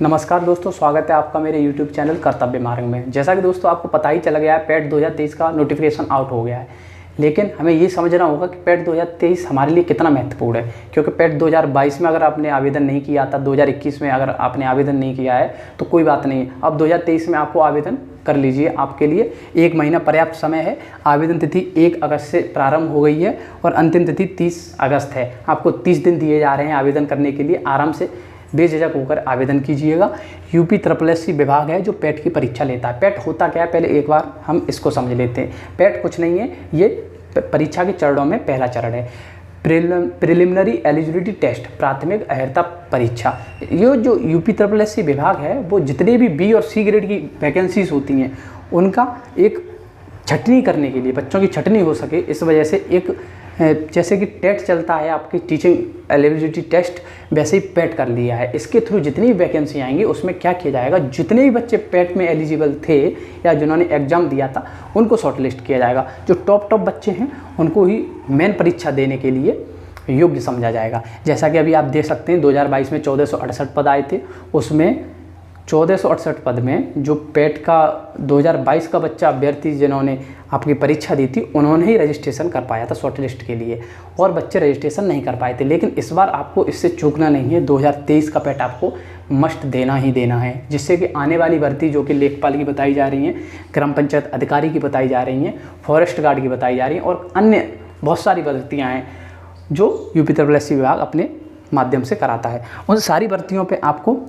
नमस्कार दोस्तों, स्वागत है आपका मेरे YouTube चैनल कर्तव्य मार्ग में। जैसा कि दोस्तों आपको पता ही चला गया है, पेट 2023 का नोटिफिकेशन आउट हो गया है। लेकिन हमें ये समझना होगा कि पेट 2023 हमारे लिए कितना महत्वपूर्ण है, क्योंकि पेट 2022 में अगर आपने आवेदन नहीं किया था, 2021 में अगर आपने आवेदन नहीं किया है तो कोई बात नहीं, अब 2023 में आपको आवेदन कर लीजिए। आपके लिए 1 महीना पर्याप्त समय है। आवेदन तिथि 1 अगस्त से प्रारंभ हो गई है और अंतिम तिथि 30 अगस्त है। आपको 30 दिन दिए जा रहे हैं आवेदन करने के लिए। आराम से बेझिझक होकर आवेदन कीजिएगा। यूपी SSSC विभाग है जो पेट की परीक्षा लेता है। पेट होता क्या है, पहले एक बार हम इसको समझ लेते हैं। पेट कुछ नहीं है, ये परीक्षा के चरणों में पहला चरण है। प्रिलिमिनरी एलिजिबिलिटी टेस्ट, प्राथमिक अहर्ता परीक्षा। ये जो यूपी SSSC विभाग है वो जितने भी बी और सी ग्रेड की वैकेंसीज होती हैं उनका एक छटनी करने के लिए, बच्चों की छटनी हो सके इस वजह से एक जैसे कि टेट चलता है आपकी टीचिंग एलिजिबिलिटी टेस्ट, वैसे ही पेट कर लिया है। इसके थ्रू जितनी भी वैकेंसी आएंगी उसमें क्या किया जाएगा, जितने भी बच्चे पेट में एलिजिबल थे या जिन्होंने एग्ज़ाम दिया था उनको शॉर्टलिस्ट किया जाएगा। जो टॉप बच्चे हैं उनको ही मेन परीक्षा देने के लिए योग्य समझा जाएगा। जैसा कि अभी आप देख सकते हैं 2022 में 1468 पद आए थे, उसमें 1468 पद में जो पेट का 2022 का बच्चा अभ्यर्थी जिन्होंने आपकी परीक्षा दी थी उन्होंने ही रजिस्ट्रेशन कर पाया था शॉर्ट लिस्ट के लिए, और बच्चे रजिस्ट्रेशन नहीं कर पाए थे। लेकिन इस बार आपको इससे चूकना नहीं है। 2023 का पेट आपको मस्ट देना ही देना है, जिससे कि आने वाली भर्ती जो कि लेखपाल की बताई जा रही हैं, ग्राम पंचायत अधिकारी की बताई जा रही हैं, फॉरेस्ट गार्ड की बताई जा रही हैं और अन्य बहुत सारी भर्तियाँ हैं जो यूपी SSSC विभाग अपने माध्यम से कराता है। उन सारी भर्तियों पर आपको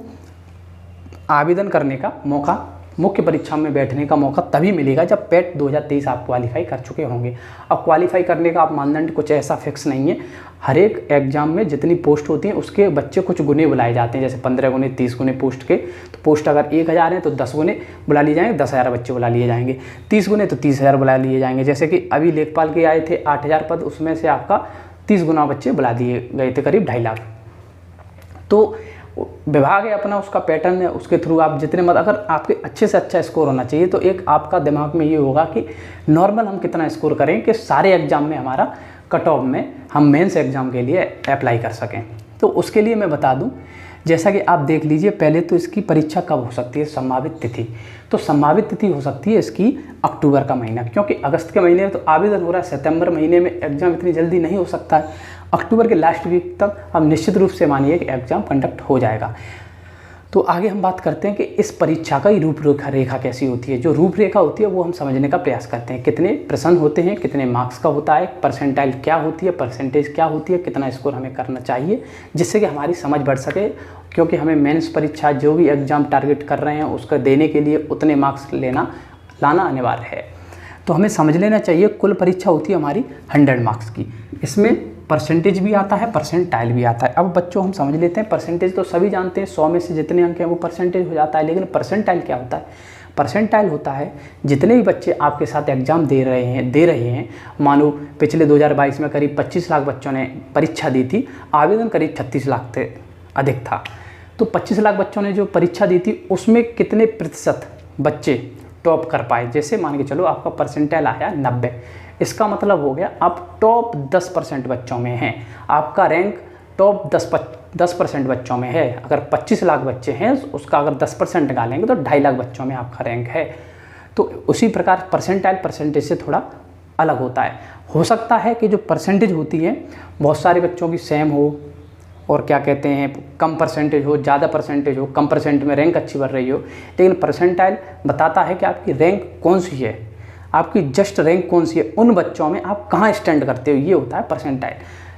आवेदन करने का मौका, मुख्य परीक्षा में बैठने का मौका तभी मिलेगा जब पेट 2023 आप क्वालिफाई कर चुके होंगे। अब क्वालिफाई करने का आप मानदंड कुछ ऐसा फिक्स नहीं है। हर एक एग्जाम में जितनी पोस्ट होती हैं उसके बच्चे कुछ गुने बुलाए जाते हैं, जैसे 15 गुने 30 गुने पोस्ट के। तो पोस्ट अगर 1000 हैं तो 10 गुने बुला लिए जाएंगे, 10,000 बच्चे बुला लिए जाएंगे। 30 गुने तो 30,000 बुला लिए जाएंगे। जैसे कि अभी लेखपाल के आए थे 8,000 पद, उसमें से आपका 30 गुना बच्चे बुला दिए गए थे, करीब 2.5 लाख। तो विभाग है अपना, उसका पैटर्न है, उसके थ्रू आप जितने अगर आपके अच्छे से अच्छा स्कोर होना चाहिए तो एक आपका दिमाग में ये होगा कि नॉर्मल हम कितना स्कोर करें कि सारे एग्जाम में हमारा कट ऑफ में हम मेंस एग्जाम के लिए अप्लाई कर सकें। तो उसके लिए मैं बता दूं, जैसा कि आप देख लीजिए, पहले तो इसकी परीक्षा कब हो सकती है, संभावित तिथि। तो संभावित तिथि हो सकती है इसकी अक्टूबर का महीना, क्योंकि अगस्त के महीने में तो आवेदन हो रहा है, सितंबर महीने में एग्जाम इतनी जल्दी नहीं हो सकता है। अक्टूबर के लास्ट वीक तक हम निश्चित रूप से मानिए कि एग्ज़ाम कंडक्ट हो जाएगा। तो आगे हम बात करते हैं कि इस परीक्षा का रूपरेखा कैसी होती है। जो रूपरेखा होती है वो हम समझने का प्रयास करते हैं। कितने प्रश्न होते हैं, कितने मार्क्स का होता है, परसेंटाइल क्या होती है, परसेंटेज क्या होती है, कितना स्कोर हमें करना चाहिए, जिससे कि हमारी समझ बढ़ सके। क्योंकि हमें मेंस परीक्षा जो भी एग्ज़ाम टारगेट कर रहे हैं उसका देने के लिए उतने मार्क्स लाना अनिवार्य है। तो हमें समझ लेना चाहिए कुल परीक्षा होती है हमारी 100 मार्क्स की। इसमें परसेंटेज भी आता है, परसेंटाइल भी आता है। अब बच्चों हम समझ लेते हैं, परसेंटेज तो सभी जानते हैं, 100 में से जितने अंक हैं वो परसेंटेज हो जाता है। लेकिन परसेंटाइल क्या होता है? परसेंटाइल होता है जितने भी बच्चे आपके साथ एग्ज़ाम दे रहे हैं। मानो पिछले 2022 में करीब 25 लाख बच्चों ने परीक्षा दी थी, आवेदन करीब 36 लाख से अधिक था। तो 25 लाख बच्चों ने जो परीक्षा दी थी उसमें कितने प्रतिशत बच्चे टॉप कर पाए। जैसे मान के चलो आपका परसेंटाइल आया 90, इसका मतलब हो गया आप टॉप 10% बच्चों में हैं। आपका रैंक टॉप 10% बच्चों में है। अगर 25 लाख बच्चे हैं उसका अगर 10% निकालेंगे तो 2.5 लाख बच्चों में आपका रैंक है। तो उसी प्रकार परसेंटाइल परसेंटेज से थोड़ा अलग होता है। हो सकता है कि जो परसेंटेज होती है बहुत सारे बच्चों की सेम हो और क्या कहते हैं कम परसेंटेज हो, ज़्यादा परसेंटेज हो, कम परसेंट में रैंक अच्छी बढ़ रही हो। लेकिन परसेंटाइल बताता है कि आपकी रैंक कौन सी है, आपकी जस्ट रैंक कौन सी है, उन बच्चों में आप कहाँ स्टैंड करते हो, ये होता है परसेंटाइल।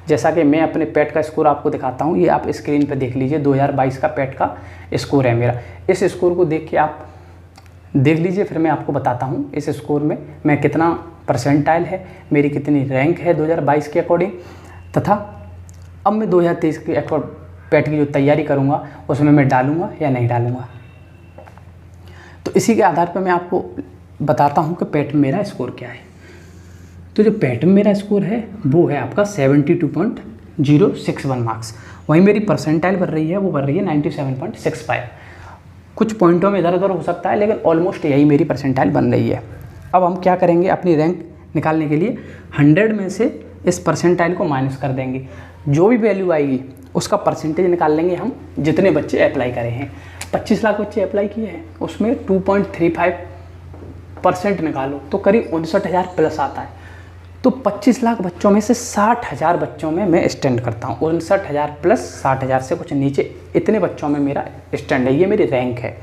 जैसा कि मैं अपने पेट का स्कोर आपको दिखाता हूँ, ये आप स्क्रीन पर देख लीजिए। 2022 का पेट का स्कोर है मेरा। इस स्कोर को देख के आप देख लीजिए, फिर मैं आपको बताता हूँ इस स्कोर में मैं कितना परसेंटाइल है, मेरी कितनी रैंक है 2022 के अकॉर्डिंग, तथा अब मैं 2023 के पेट की जो तैयारी करूँगा उसमें मैं डालूँगा या नहीं डालूँगा। तो इसी के आधार पर मैं आपको बताता हूँ कि पेट में मेरा स्कोर क्या है। तो जो पेट में मेरा स्कोर है वो है आपका 72.061 मार्क्स। वहीं मेरी परसेंटाइल बढ़ रही है, वो बढ़ रही है 97.65। कुछ पॉइंटों में इधर उधर हो सकता है लेकिन ऑलमोस्ट यही मेरी परसेंटाइल बन रही है। अब हम क्या करेंगे, अपनी रैंक निकालने के लिए 100 में से इस परसेंटाइल को माइनस कर देंगे। जो भी वैल्यू आएगी उसका परसेंटेज निकाल लेंगे हम, जितने बच्चे अप्लाई करे हैं। 25 लाख बच्चे अप्लाई किए हैं, उसमें 2.35% निकालो तो करीब 59,000 प्लस आता है। तो 25 लाख बच्चों में से 60,000 बच्चों में मैं स्टैंड करता हूँ। 59,000 प्लस 60,000 से कुछ नीचे, इतने बच्चों में मेरा स्टैंड है, ये मेरी रैंक है।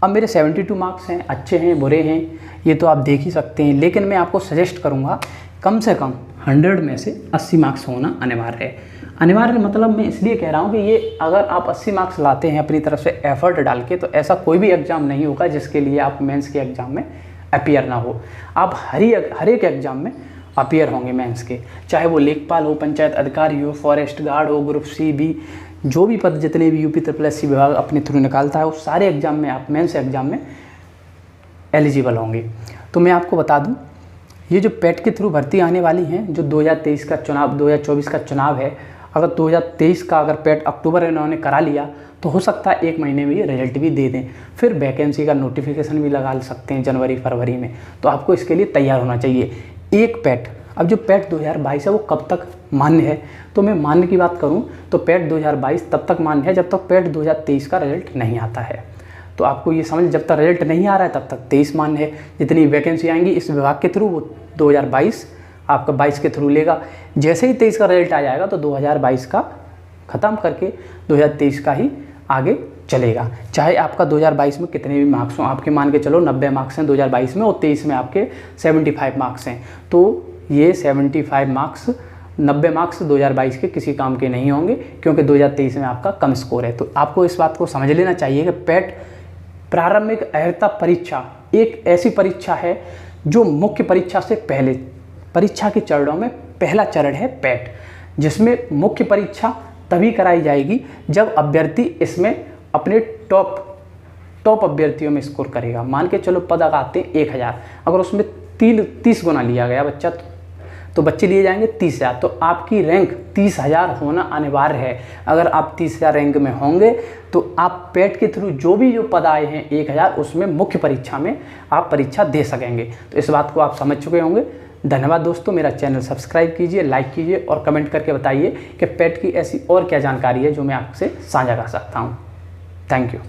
अब मेरे 72 मार्क्स हैं, अच्छे हैं बुरे हैं ये तो आप देख ही सकते हैं, लेकिन मैं आपको सजेस्ट करूँगा कम से कम 100 में से 80 मार्क्स होना अनिवार्य है। अनिवार्य मतलब मैं इसलिए कह रहा हूँ कि ये अगर आप 80 मार्क्स लाते हैं अपनी तरफ से एफर्ट डाल के, तो ऐसा कोई भी एग्ज़ाम नहीं होगा जिसके लिए आप मेंस के एग्ज़ाम में अपीयर ना हो। आप हर एक एग्ज़ाम में अपीयर होंगे मेंस के, चाहे वो लेखपाल हो, पंचायत अधिकारी हो, फॉरेस्ट गार्ड हो, ग्रुप सी भी, जो भी पद जितने भी यूपी SSC विभाग अपने थ्रू निकालता है, उस सारे एग्ज़ाम में आप मेंस एग्ज़ाम में एलिजिबल होंगे। तो मैं आपको बता दूं, ये जो पेट के थ्रू भर्ती आने वाली हैं, जो 2023 का चुनाव 2024 का चुनाव है, अगर 2023 का अगर पेट अक्टूबर इन्होंने करा लिया तो हो सकता है 1 महीने में ये रिजल्ट भी दे दें, फिर वैकेंसी का नोटिफिकेशन भी लगा सकते हैं जनवरी फरवरी में। तो आपको इसके लिए तैयार होना चाहिए। एक पेट, अब जो पेट 2022 है वो कब तक मान्य है, तो मैं मान्य की बात करूं तो पेट 2022 तब तक मान्य है जब तक पेट 2023 का रिजल्ट नहीं आता है। तो आपको ये समझ, जब तक रिजल्ट नहीं आ रहा है तब तक 23 मान्य है। जितनी वैकेंसी आएंगी इस विभाग के थ्रू वो 2022 आपका 22 के थ्रू लेगा। जैसे ही 23 का रिजल्ट आ जाएगा तो 2022 का ख़त्म करके 2023 का ही आगे चलेगा। चाहे आपका 2022 में कितने भी मार्क्स हों, आपके मान के चलो 90 मार्क्स हैं 2022 में और 23 में आपके 75 मार्क्स हैं, तो ये 75 मार्क्स 90 मार्क्स 2022 के किसी काम के नहीं होंगे, क्योंकि 2023 में आपका कम स्कोर है। तो आपको इस बात को समझ लेना चाहिए कि पेट प्रारंभिक अर्हता परीक्षा एक ऐसी परीक्षा है जो मुख्य परीक्षा से पहले परीक्षा के चरणों में पहला चरण है पेट, जिसमें मुख्य परीक्षा तभी कराई जाएगी जब अभ्यर्थी इसमें अपने टॉप अभ्यर्थियों में स्कोर करेगा। मान के चलो पद आते हैं 1000, अगर उसमें 30 गुना लिया गया बच्चा तो बच्चे लिए जाएंगे 30,000, तो आपकी रैंक 30,000 होना अनिवार्य है। अगर आप 30,000 रैंक में होंगे तो आप पेट के थ्रू जो पद आए हैं 1000 उसमें मुख्य परीक्षा में आप परीक्षा दे सकेंगे। तो इस बात को आप समझ चुके होंगे। धन्यवाद दोस्तों, मेरा चैनल सब्सक्राइब कीजिए, लाइक कीजिए और कमेंट करके बताइए कि पेट की ऐसी और क्या जानकारी है जो मैं आपसे साझा कर सकता हूँ। Thank you.